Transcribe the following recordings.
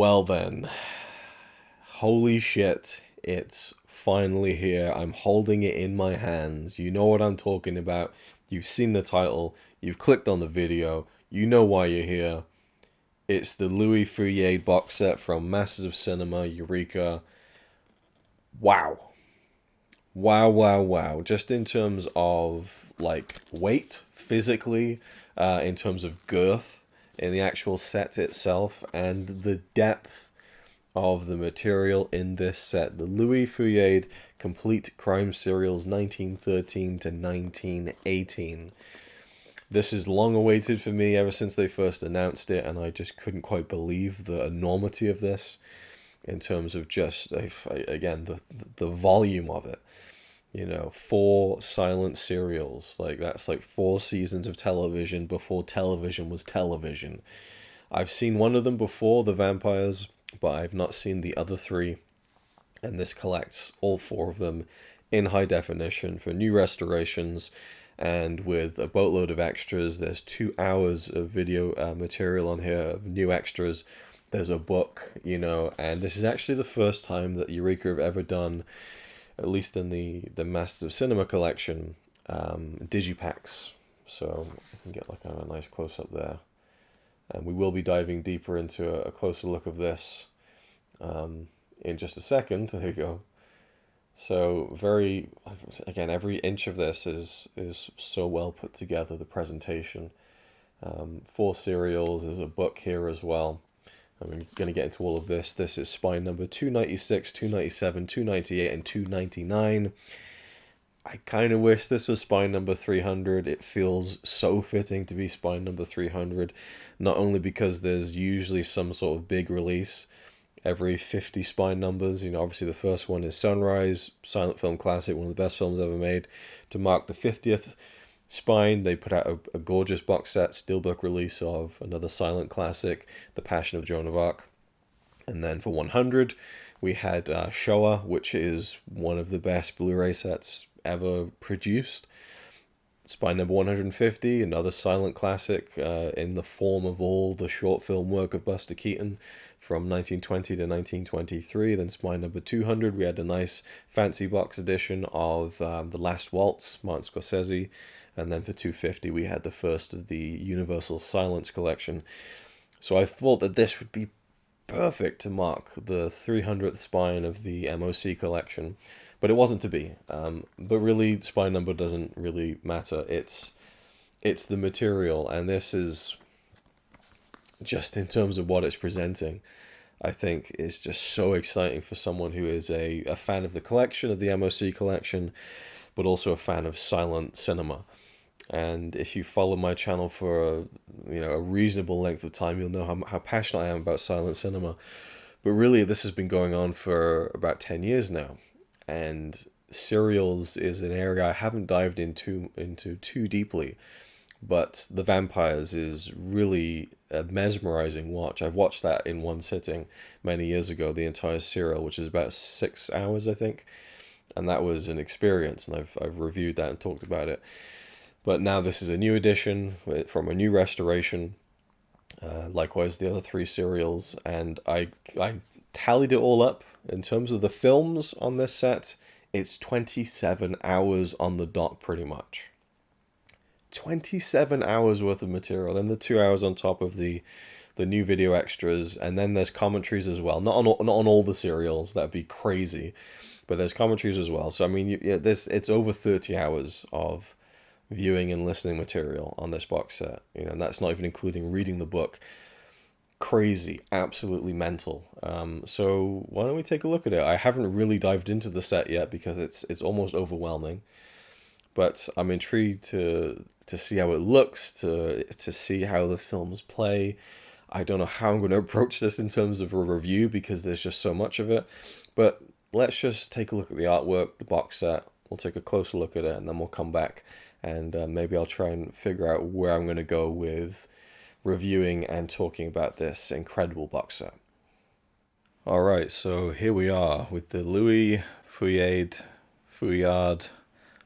Well then, holy shit, it's finally here. I'm holding it in my hands. You know what I'm talking about. You've seen the title, you've clicked on the video, you know why you're here. It's the Louis Feuillade box set from Masters of Cinema, Eureka. Wow. Wow, wow, wow. Just in terms of like weight, physically, in terms of girth in the actual set itself, and the depth of the material in this set. The Louis Feuillade Complete Crime Serials 1913 to 1918. This is long awaited for me ever since they first announced it, and I just couldn't quite believe the enormity of this in terms of just, again, the volume of it. You know, four silent serials. Like, that's like 4 seasons of television before television was television. I've seen one of them before, The Vampires, but I've not seen the other three. And this collects all four of them in high definition for new restorations and with a boatload of extras. There's 2 hours of video material on here of new extras. There's a book, you know, and this is actually the first time that Eureka have ever done, at least in the Masters of Cinema collection, digipacks. So I can get like a nice close-up there. And we will be diving deeper into a closer look of this in just a second. There you go. So again, every inch of this is so well put together, the presentation. 4 serials, there's a book here as well. I'm going to get into all of this. This is spine number 296, 297, 298, and 299. I kind of wish this was spine number 300. It feels so fitting to be spine number 300, not only because there's usually some sort of big release every 50 spine numbers. You know, obviously the first one is Sunrise, silent film classic, one of the best films ever made. To mark the 50th spine, they put out a gorgeous box set, steelbook release of another silent classic, The Passion of Joan of Arc. And then for 100, we had Showa, which is one of the best Blu-ray sets ever produced. Spine number 150, another silent classic in the form of all the short film work of Buster Keaton from 1920 to 1923. Then spine number 200, we had a nice fancy box edition of The Last Waltz, Martin Scorsese. And then for 250, we had the first of the Universal Silence collection. So I thought that this would be perfect to mark the 300th spine of the MOC collection. But it wasn't to be. But really, spine number doesn't really matter. It's the material, and this is just in terms of what it's presenting, I think is just so exciting for someone who is a fan of the collection, of the MOC collection, but also a fan of silent cinema. And if you follow my channel for a reasonable length of time, you'll know how passionate I am about silent cinema. But really, this has been going on for about 10 years now. And serials is an area I haven't dived into too deeply, but The Vampires is really a mesmerizing watch. I've watched that in one sitting many years ago, the entire serial, which is about 6 hours, I think, and that was an experience, and I've reviewed that and talked about it. But now this is a new edition from a new restoration. Likewise, the other 3 serials, and I tallied it all up. In terms of the films on this set, it's 27 hours on the dot, pretty much. 27 hours worth of material, then the 2 hours on top of the new video extras, and then there's commentaries as well. Not on all the serials, that'd be crazy, but there's commentaries as well. So I mean, it's over 30 hours of viewing and listening material on this box set. And that's not even including reading the book. Crazy, absolutely mental. So why don't we take a look at it? I haven't really dived into the set yet because it's almost overwhelming, but I'm intrigued to see how it looks, to see how the films play. I don't know how I'm going to approach this in terms of a review because there's just so much of it, but let's just take a look at the artwork, the box set. We'll take a closer look at it, and then we'll come back and maybe I'll try and figure out where I'm going to go with reviewing and talking about this incredible box set. Alright, so here we are with the Louis Feuillade.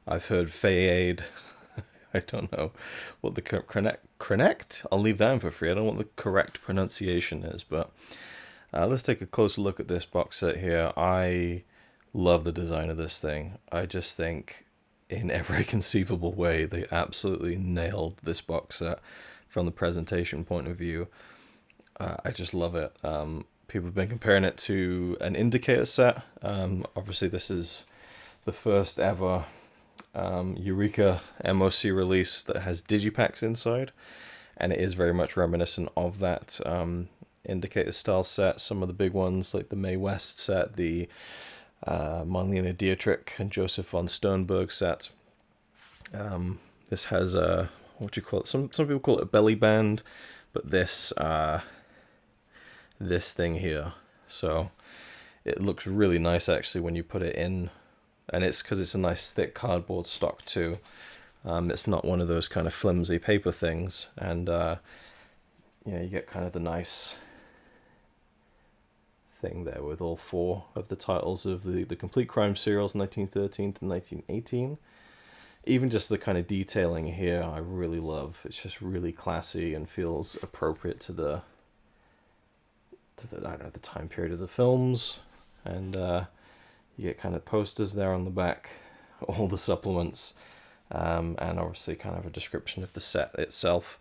I've heard Feuillade. I don't know what the correct. I'll leave that in for free. I don't know what the correct pronunciation is, but Let's take a closer look at this box set here. I love the design of this thing. I just think in every conceivable way they absolutely nailed this box set from the presentation point of view. I just love it. People have been comparing it to an indicator set. Obviously this is the first ever Eureka MOC release that has digipacks inside, and it is very much reminiscent of that indicator style set. Some of the big ones like the Mae West set, the Marlene Dietrich and Joseph von Sternberg set. This has a, what do you call it? Some people call it a belly band, but this thing here. So it looks really nice actually when you put it in, and it's because it's a nice thick cardboard stock too. It's not one of those kind of flimsy paper things, and you get kind of the nice thing there with all 4 of the titles of the complete crime serials, 1913 to 1918. Even just the kind of detailing here I really love. It's just really classy and feels appropriate to the I don't know, the time period of the films. And you get kind of posters there on the back, all the supplements, and obviously kind of a description of the set itself.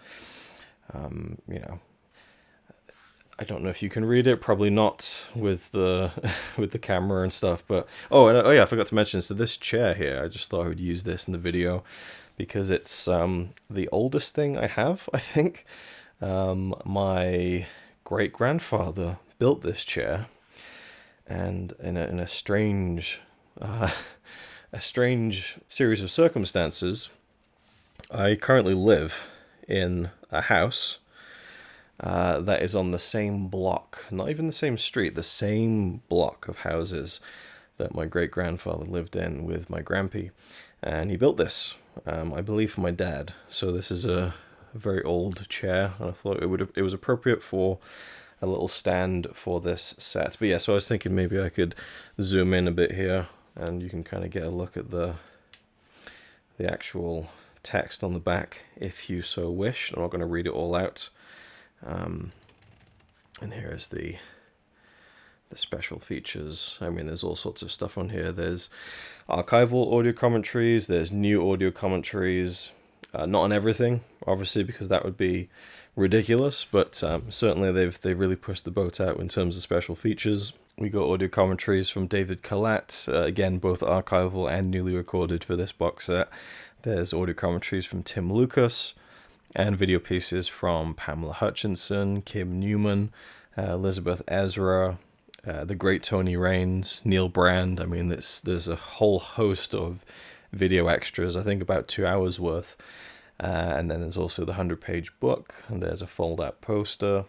I don't know if you can read it, probably not with the with the camera and stuff, but oh yeah, I forgot to mention, so this chair here, I just thought I would use this in the video because it's the oldest thing I have, I think. My great-grandfather built this chair, and in a strange series of circumstances, I currently live in a house that is on the same block, not even the same street, the same block of houses that my great-grandfather lived in with my grampy. And he built this, I believe, for my dad. So this is a very old chair, and I thought it was appropriate for a little stand for this set. But yeah, so I was thinking maybe I could zoom in a bit here, and you can kind of get a look at the actual text on the back if you so wish. I'm not going to read it all out. And here's the special features. I mean, there's all sorts of stuff on here. There's archival audio commentaries, there's new audio commentaries, not on everything, obviously, because that would be ridiculous, but certainly they've really pushed the boat out in terms of special features. We got audio commentaries from David Collette, again, both archival and newly recorded for this box set. There's audio commentaries from Tim Lucas, and video pieces from Pamela Hutchinson, Kim Newman, Elizabeth Ezra, the great Tony Raines, Neil Brand. I mean, there's a whole host of video extras, I think about 2 hours worth. And then there's also the 100-page book, and there's a fold-out poster,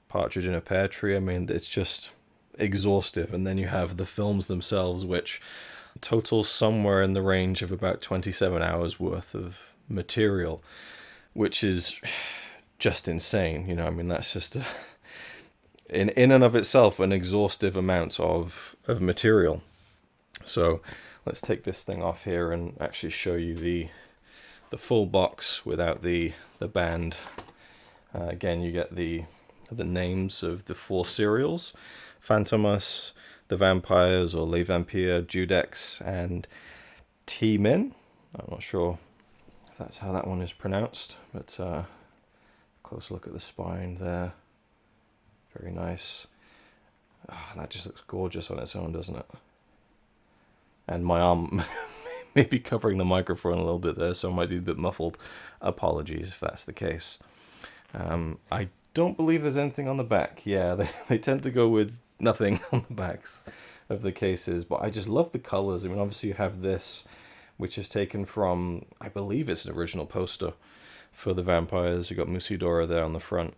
Partridge in a Pear Tree. I mean, it's just exhaustive. And then you have the films themselves, which total somewhere in the range of about 27 hours worth of material, which is just insane. I mean, that's just in and of itself an exhaustive amount of material. So let's take this thing off here and actually show you the full box without the band. Again, you get the names of the 4 serials: Phantomas, The Vampires, or Les Vampires, Judex, and T-Min. I'm not sure if that's how that one is pronounced, but close look at the spine there. Very nice. Oh, that just looks gorgeous on its own, doesn't it? And my arm may be covering the microphone a little bit there, so it might be a bit muffled. Apologies if that's the case. I don't believe there's anything on the back. Yeah, they tend to go with nothing on the backs of the cases, but I just love the colors. I mean, obviously you have this, which is taken from, I believe it's an original poster for the Vampires. You got Musidora there on the front,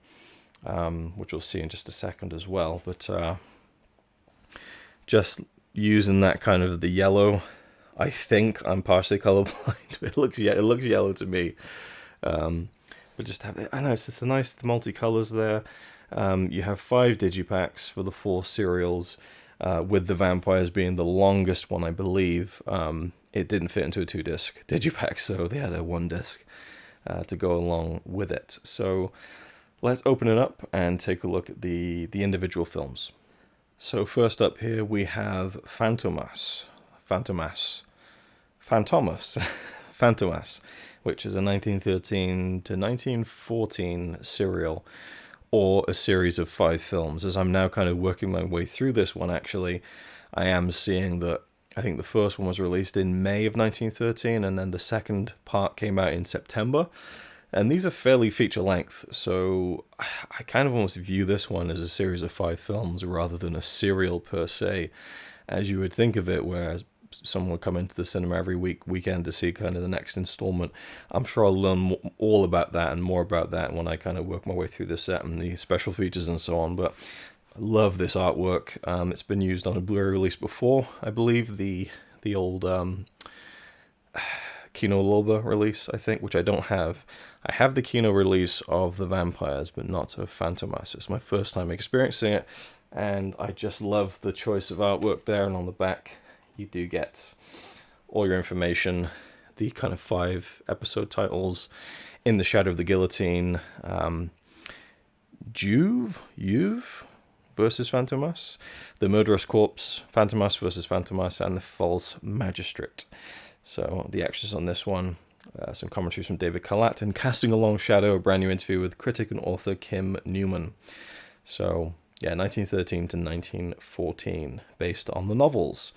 which we'll see in just a second as well. But just using that kind of the yellow, I think I'm partially colorblind. It looks yellow to me. But just have, I know it's just a nice multicolors there. You have 5 digipacks for the 4 serials, with the Vampires being the longest one, I believe. It didn't fit into a 2-disc digipack, so they had a 1-disc to go along with it. So let's open it up and take a look at the individual films. So first up here we have Fantomas, which is a 1913 to 1914 serial, or a series of 5 films. As I'm now kind of working my way through this one, actually, I am seeing that I think the first one was released in May of 1913, and then the second part came out in September. And these are fairly feature length, so I kind of almost view this one as a series of 5 films rather than a serial per se, as you would think of it, whereas someone would come into the cinema every weekend to see kind of the next installment. I'm sure I'll learn all about that and more about that when I kind of work my way through the set and the special features and so on. But I love this artwork. It's been used on a Blu-ray release before. I believe the old Kino Lorber release, I think, which I don't have. I have the Kino release of The Vampires, but not of Fantomas. It's my first time experiencing it, and I just love the choice of artwork there. And on the back, you do get all your information, the kind of 5 episode titles: In the Shadow of the Guillotine, Juve versus Fantomas, The Murderous Corpse, Fantomas versus Fantomas, and The False Magistrate. So the extras on this one, some commentaries from David Kalat, and Casting a Long Shadow, a brand new interview with critic and author Kim Newman. So yeah, 1913 to 1914, based on the novels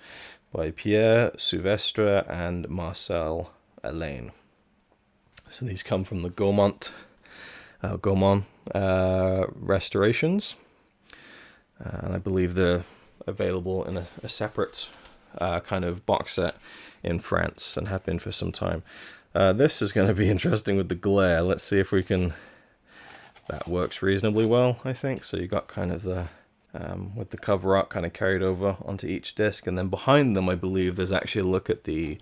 by Pierre Souvestre and Marcel Alain. So these come from the Gaumont restorations, and I believe they're available in a separate kind of box set in France, and have been for some time. This is going to be interesting with the glare. Let's see if we can... That works reasonably well, I think. So you got kind of the... with the cover art kind of carried over onto each disc, and then behind them I believe there's actually a look at the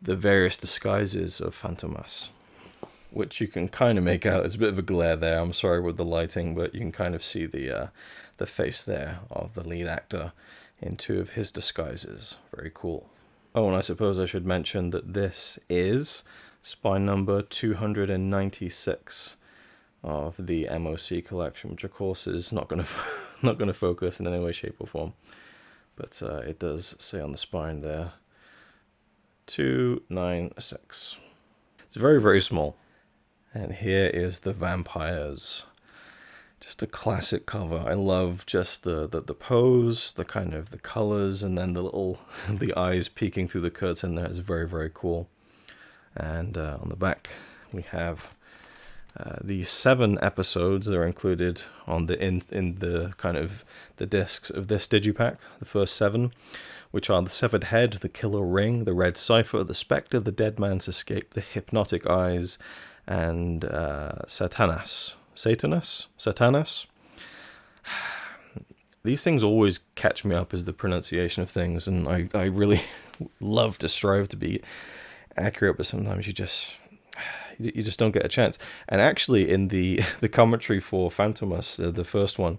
various disguises of Fantomas, which you can kind of make out. There's a bit of a glare there, I'm sorry with the lighting, but you can kind of see the face there of the lead actor in 2 of his disguises. Very cool. Oh, and I suppose I should mention that this is spine number 296 of the MOC collection, which of course is not going to focus in any way, shape or form, but it does say on the spine there 296. It's very, very small. And here is The Vampires. Just a classic cover. I love just the pose, the kind of the colors, and then the little the eyes peeking through the curtain there is very, very cool. And on the back we have the 7 episodes that are included on the in the kind of the discs of this digipack. The first 7, which are The Severed Head, The Killer Ring, The Red Cipher, The Spectre, The Dead Man's Escape, The Hypnotic Eyes, and Satanas. These things always catch me up as the pronunciation of things, and I really love to strive to be accurate, but sometimes you just don't get a chance. And actually in the commentary for Fantomas, the first one,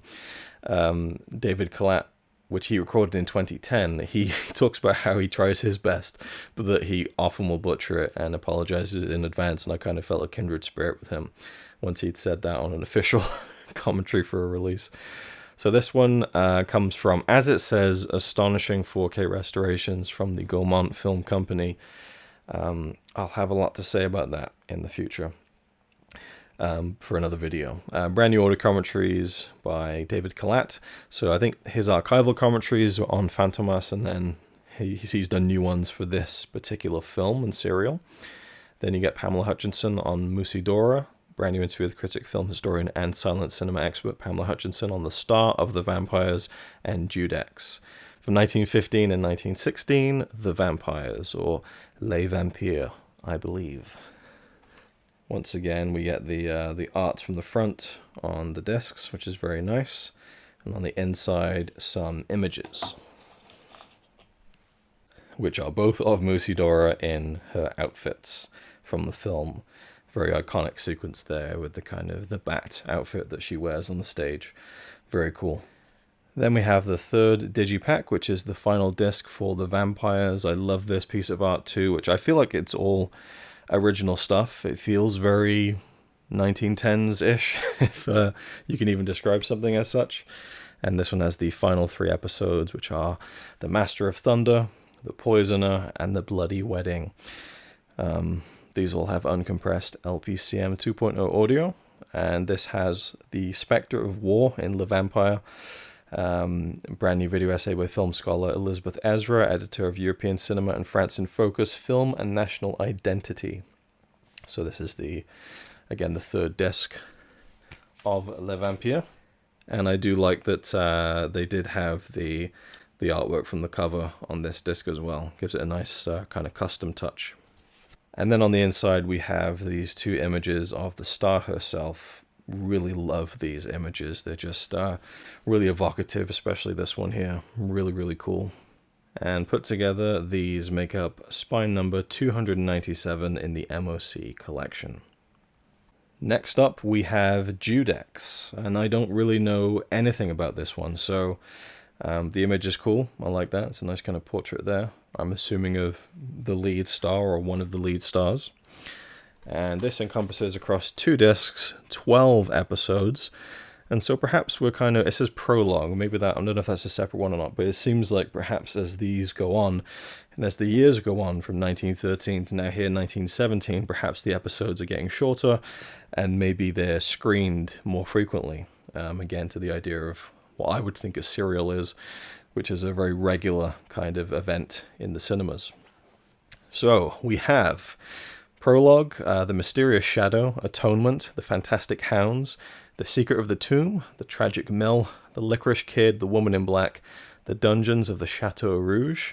David Kalat, which he recorded in 2010, he talks about how he tries his best, but that he often will butcher it and apologizes in advance, and I kind of felt a kindred spirit with him once he'd said that on an official commentary for a release. So this one comes from, as it says, astonishing 4K restorations from the Gaumont Film Company. I'll have a lot to say about that in the future for another video. Brand new audio commentaries by David Kalat. So I think his archival commentaries are on Fantomas, and then he's done new ones for this particular film and serial. Then you get Pamela Hutchinson on Musidora. Brand new interview with critic, film historian, and silent cinema expert Pamela Hutchinson on the star of The Vampires and Judex. From 1915 and 1916, The Vampires, or Les Vampires, I believe. Once again, we get the art from the front on the discs, which is very nice. And on the inside, some images, which are both of Musidora in her outfits from the film. Very iconic sequence there with the kind of the bat outfit that she wears on the stage. Very cool. Then we have the third digipack, which is the final disc for The Vampires. I love this piece of art too, which I feel like it's all original stuff. It feels very 1910s-ish, if you can even describe something as such. And this one has the final 3 episodes, which are The Master of Thunder, The Poisoner, and The Bloody Wedding. These all have uncompressed LPCM 2.0 audio, and this has The Spectre of War in Le Vampire, brand new video essay by film scholar Elizabeth Ezra, editor of European Cinema and France in Focus, Film and National Identity. So this is again the 3rd disc of Le Vampire. And I do like that they did have the artwork from the cover on this disc as well. Gives it a nice kind of custom touch. And then on the inside we have these 2 images of the star herself. Really love these images. They're just really evocative, especially this one here. Really, really cool. And put together, these make up spine number 297 in the MOC collection. Next up, we have Judex, and I don't really know anything about this one, so the image is cool. I like that. It's a nice kind of portrait there. I'm assuming of the lead star or one of the lead stars. And this encompasses across 2 discs, 12 episodes. And so perhaps we're kind of, it says prologue, maybe that, I don't know if that's a separate one or not, but it seems like perhaps as these go on, and as the years go on from 1913 to now here 1917, perhaps the episodes are getting shorter, and maybe they're screened more frequently. Again, to the idea of what I would think a serial is, which is a very regular kind of event in the cinemas. So we have prologue, The Mysterious Shadow, Atonement, The Fantastic Hounds, The Secret of the Tomb, The Tragic Mill, The Licorice Kid, The Woman in Black, The Dungeons of the Chateau Rouge,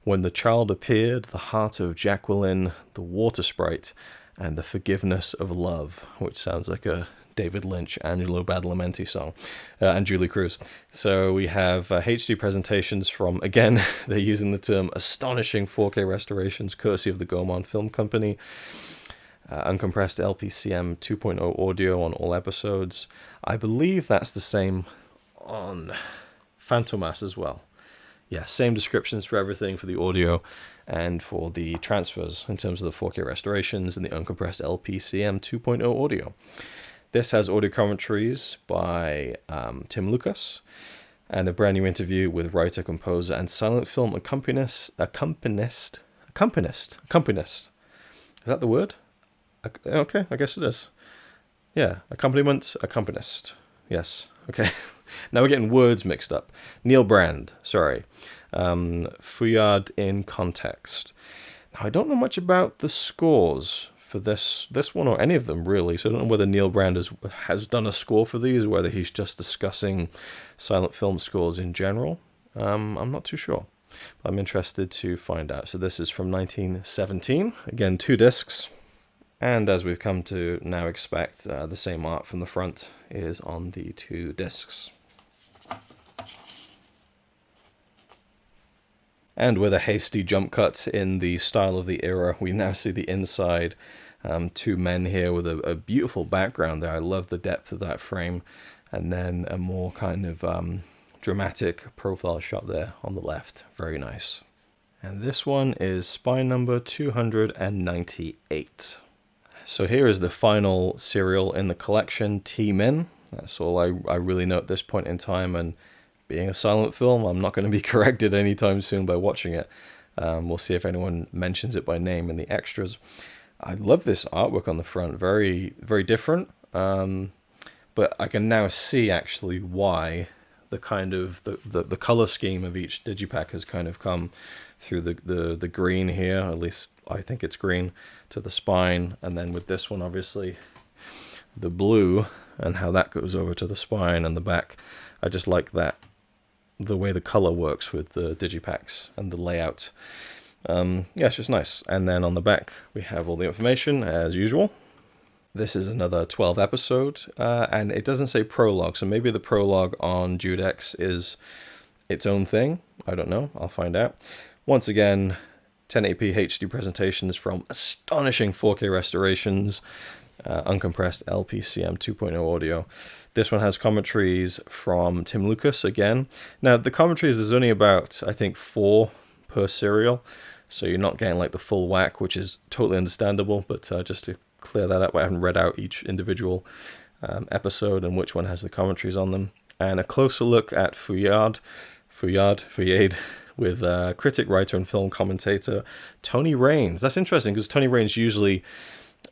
When the Child Appeared, The Heart of Jacqueline, The Water Sprite, and The Forgiveness of Love, which sounds like a David Lynch, Angelo Badalamenti song, and Julie Cruz. So we have HD presentations from, again, they're using the term astonishing 4K restorations, courtesy of the Gaumont Film Company. Uncompressed LPCM 2.0 audio on all episodes. I believe that's the same on Fantomas as well. Yeah, same descriptions for everything for the audio and for the transfers in terms of the 4K restorations and the uncompressed LPCM 2.0 audio. This has audio commentaries by Tim Lucas and a brand new interview with writer, composer, and silent film accompanist. Is that the word? Okay, I guess it is. Yeah, accompanist. Yes, okay. Now we're getting words mixed up. Neil Brand, sorry. Feuillade in Context. Now, I don't know much about the scores for this one or any of them, really. So I don't know whether Neil Brand has done a score for these, or whether he's just discussing silent film scores in general. I'm not too sure. But I'm interested to find out. So this is from 1917. Again, 2 discs. And as we've come to now expect, the same art from the front is on the 2 discs. And with a hasty jump cut in the style of the era, we now see the inside. 2 men here with a beautiful background there. I love the depth of that frame. And then a more kind of dramatic profile shot there on the left. Very nice. And this one is spine number 298. So here is the final serial in the collection, T-Min. That's all I really know at this point in time, and being a silent film, I'm not going to be corrected anytime soon by watching it. We'll see if anyone mentions it by name in the extras. I love this artwork on the front, very, very different, but I can now see actually why the kind of the color scheme of each digipack has kind of come through the green here, at least I think it's green, to the spine, and then with this one obviously the blue and how that goes over to the spine and the back. I just like that, the way the color works with the digipacks and the layout. Yeah, it's just nice. And then on the back we have all the information as usual. This is another 12 episode, and it doesn't say prologue, so maybe the prologue on Judex is its own thing. I don't know, I'll find out. Once again, 1080p HD presentations from astonishing 4K restorations, uncompressed LPCM 2.0 audio. This one has commentaries from Tim Lucas again. Now, the commentaries, there's only about, I think, 4 per serial, so you're not getting like the full whack, which is totally understandable, but just to clear that up. I haven't read out each individual episode and which one has the commentaries on them. And a closer look at Feuillade, with critic, writer, and film commentator Tony Raines. That's interesting because Tony Raines usually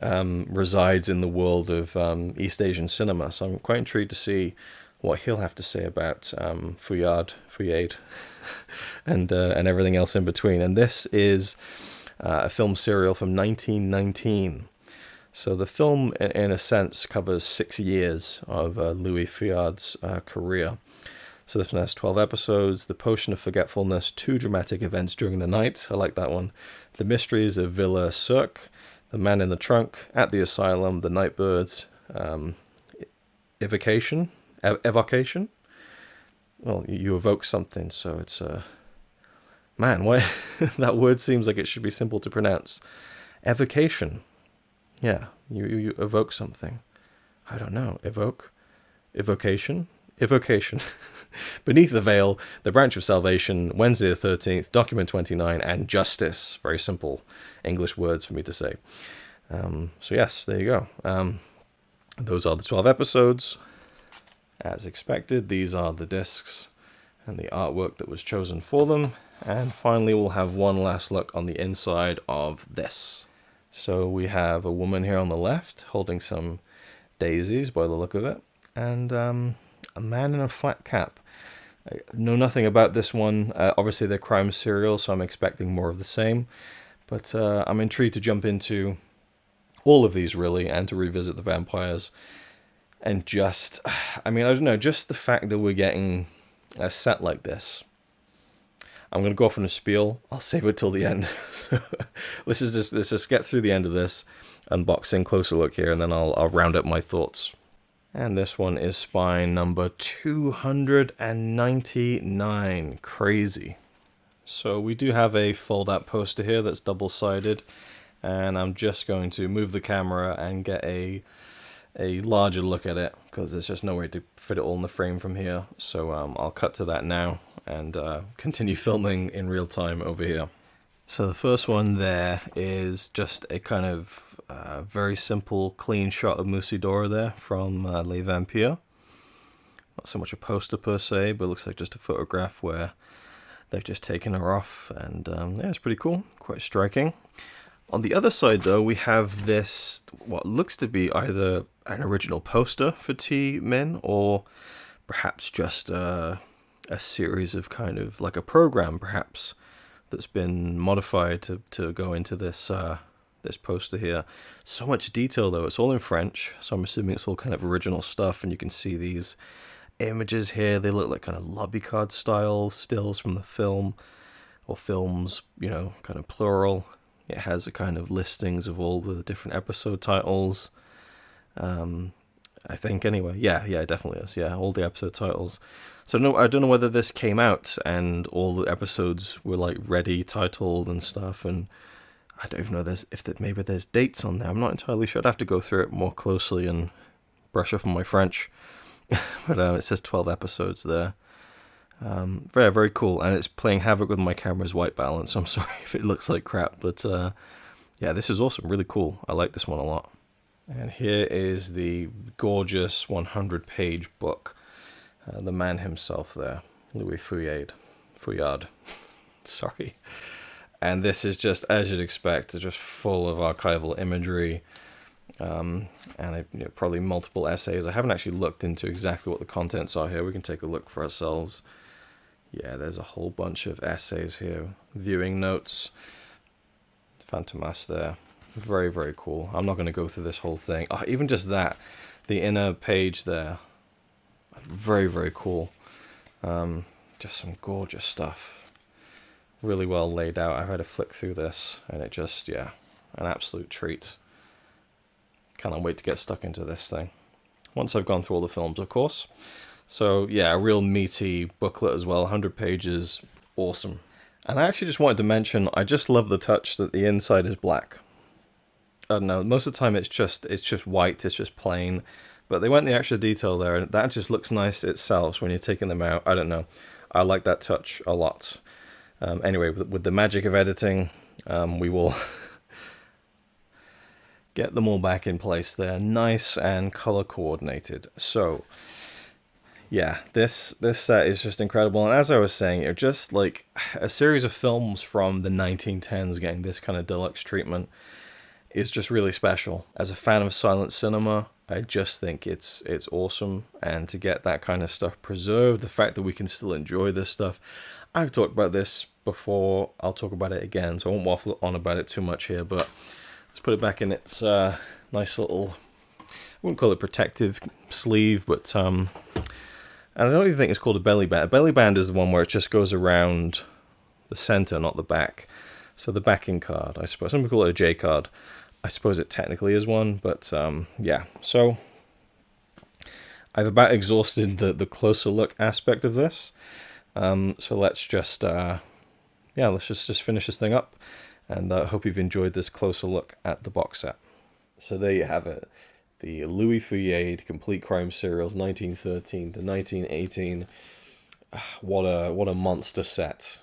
resides in the world of East Asian cinema, so I'm quite intrigued to see what he'll have to say about Feuillade, and everything else in between. And this is a film serial from 1919. So the film, in a sense, covers 6 years of Louis Feuillade's career. So this one has 12 episodes, The Potion of Forgetfulness, 2 dramatic events during the night, I like that one, The Mysteries of Villa Cirque, The Man in the Trunk, At the Asylum, The Nightbirds, Evocation? Well, you evoke something, so it's man, why that word seems like it should be simple to pronounce. Evocation. Yeah, you evoke something. I don't know. Evocation. Beneath the Veil, The Branch of Salvation, Wednesday the 13th, Document 29, and Justice. Very simple English words for me to say. So yes, there you go. Those are the 12 episodes. As expected, these are the discs and the artwork that was chosen for them. And finally, we'll have one last look on the inside of this. So we have a woman here on the left holding some daisies by the look of it. And a man in a flat cap. I know nothing about this one. Obviously, they're crime serials, so I'm expecting more of the same. But I'm intrigued to jump into all of these, really, and to revisit the vampires. And just, I mean, I don't know, just the fact that we're getting a set like this. I'm going to go off on a spiel. I'll save it till the end. So let's just get through the end of this unboxing, closer look here, and then I'll round up my thoughts. And this one is spine number 299. Crazy. So we do have a fold-out poster here that's double-sided, and I'm just going to move the camera and get a larger look at it, because there's just no way to fit it all in the frame from here. So I'll cut to that now and continue filming in real time over here. So the first one there is just a kind of very simple, clean shot of Musidora there from Les Vampires. Not so much a poster per se, but it looks like just a photograph where they've just taken her off, and yeah, it's pretty cool, quite striking. On the other side, though, we have this, what looks to be either an original poster for T-Men, or perhaps just a series of kind of like a program, perhaps, that's been modified to go into this this poster here. So much detail, though. It's all in French, so I'm assuming it's all kind of original stuff, and you can see these images here. They look like kind of lobby card style stills from the film, or films, you know, kind of plural. It has a kind of listings of all the different episode titles. I think anyway. Yeah, it definitely is. Yeah, all the episode titles. So no, I don't know whether this came out and all the episodes were like ready, titled and stuff. And I don't even know maybe there's dates on there. I'm not entirely sure. I'd have to go through it more closely and brush up on my French. But it says 12 episodes there. Very, very cool, and it's playing havoc with my camera's white balance. I'm sorry if it looks like crap, but yeah, this is awesome, really cool. I like this one a lot. And here is the gorgeous 100-page book. The man himself there, Louis Feuillade. Sorry. And this is just, as you'd expect, just full of archival imagery, and probably multiple essays. I haven't actually looked into exactly what the contents are here. We can take a look for ourselves. Yeah, there's a whole bunch of essays here. Viewing notes. Fantomas there. Very, very cool. I'm not going to go through this whole thing. Oh, even just that. The inner page there. Very, very cool. Just some gorgeous stuff. Really well laid out. I've had a flick through this, and it just, yeah, an absolute treat. Cannot wait to get stuck into this thing. Once I've gone through all the films, of course. So, yeah, a real meaty booklet as well. 100 pages. Awesome. And I actually just wanted to mention, I just love the touch that the inside is black. I don't know, most of the time it's just white, it's just plain. But they went the extra detail there, and that just looks nice itself when you're taking them out. I don't know. I like that touch a lot. Anyway, with the magic of editing, we will get them all back in place there, nice and color coordinated. So yeah, this set is just incredible. And as I was saying, it's just like a series of films from the 1910s getting this kind of deluxe treatment is just really special. As a fan of silent cinema, I just think it's awesome. And to get that kind of stuff preserved, the fact that we can still enjoy this stuff. I've talked about this before. I'll talk about it again, so I won't waffle on about it too much here. But let's put it back in its nice little, I wouldn't call it protective sleeve, but and I don't even think it's called a belly band. A belly band is the one where it just goes around the center, not the back. So the backing card, I suppose. Some people call it a J card. I suppose it technically is one, but yeah. So I've about exhausted the closer look aspect of this. So let's just let's just finish this thing up, and I hope you've enjoyed this closer look at the box set. So there you have it. The Louis Feuillade Complete Crime Serials 1913 to 1918. What a monster set.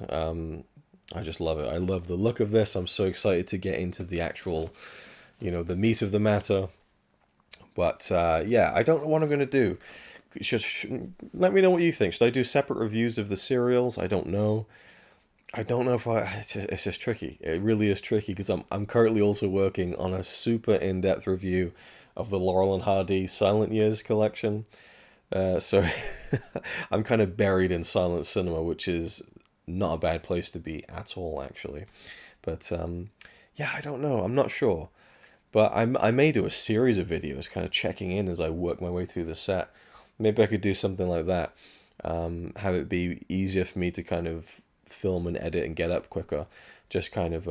I just love it. I love the look of this. I'm so excited to get into the actual, the meat of the matter. But yeah, I don't know what I'm going to do. Let me know what you think. Should I do separate reviews of the serials? I don't know. I don't know if it's just tricky. It really is tricky because I'm currently also working on a super in-depth review of the Laurel and Hardy Silent Years collection. So I'm kind of buried in silent cinema, which is not a bad place to be at all, actually. But yeah, I don't know. I'm not sure. But I may do a series of videos kind of checking in as I work my way through the set. Maybe I could do something like that. Have it be easier for me to kind of film and edit and get up quicker. Just kind of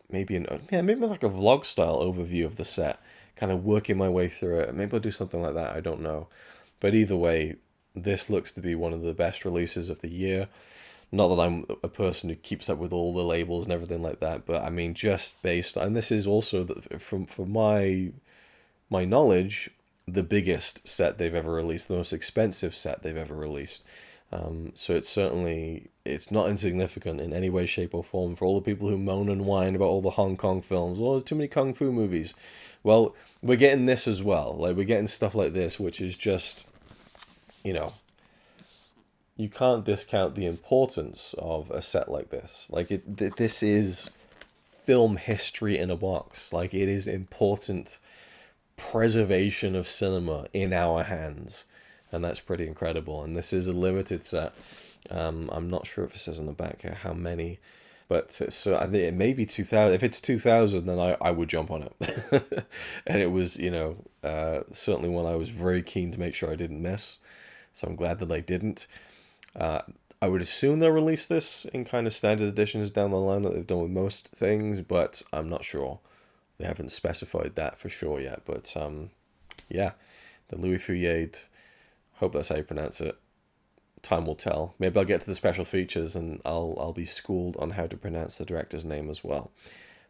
maybe like a vlog style overview of the set. Kind of working my way through it. Maybe I'll do something like that. I don't know. But either way, this looks to be one of the best releases of the year. Not that I'm a person who keeps up with all the labels and everything like that, but I mean, just based, and this is also from my knowledge, the biggest set they've ever released, the most expensive set they've ever released. So it's not insignificant in any way, shape, or form for all the people who moan and whine about all the Hong Kong films. Oh, there's too many kung fu movies. Well, we're getting this as well. Like, we're getting stuff like this, which is just, you can't discount the importance of a set like this. Like, this is film history in a box. Like, it is important preservation of cinema in our hands. And that's pretty incredible. And this is a limited set. I'm not sure if it says on the back here how many. But so I think it may be 2,000. If it's 2,000, then I would jump on it. And it was, certainly one I was very keen to make sure I didn't miss. So I'm glad that I didn't. I would assume they'll release this in kind of standard editions down the line that they've done with most things, but I'm not sure. They haven't specified that for sure yet. But yeah, the Louis Feuillade, hope that's how you pronounce it. Time will tell. Maybe I'll get to the special features and I'll be schooled on how to pronounce the director's name as well.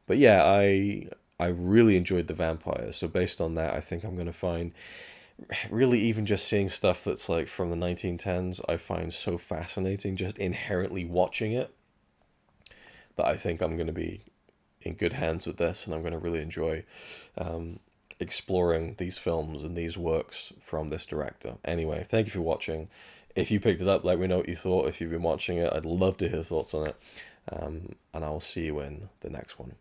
But yeah, I really enjoyed The Vampire. So based on that, I think I'm going to find really even just seeing stuff that's like from the 1910s, I find so fascinating just inherently watching it that I think I'm going to be in good hands with this and I'm going to really enjoy exploring these films and these works from this director. Anyway, thank you for watching. If you picked it up, let me know what you thought. If you've been watching it, I'd love to hear thoughts on it. And I will see you in the next one.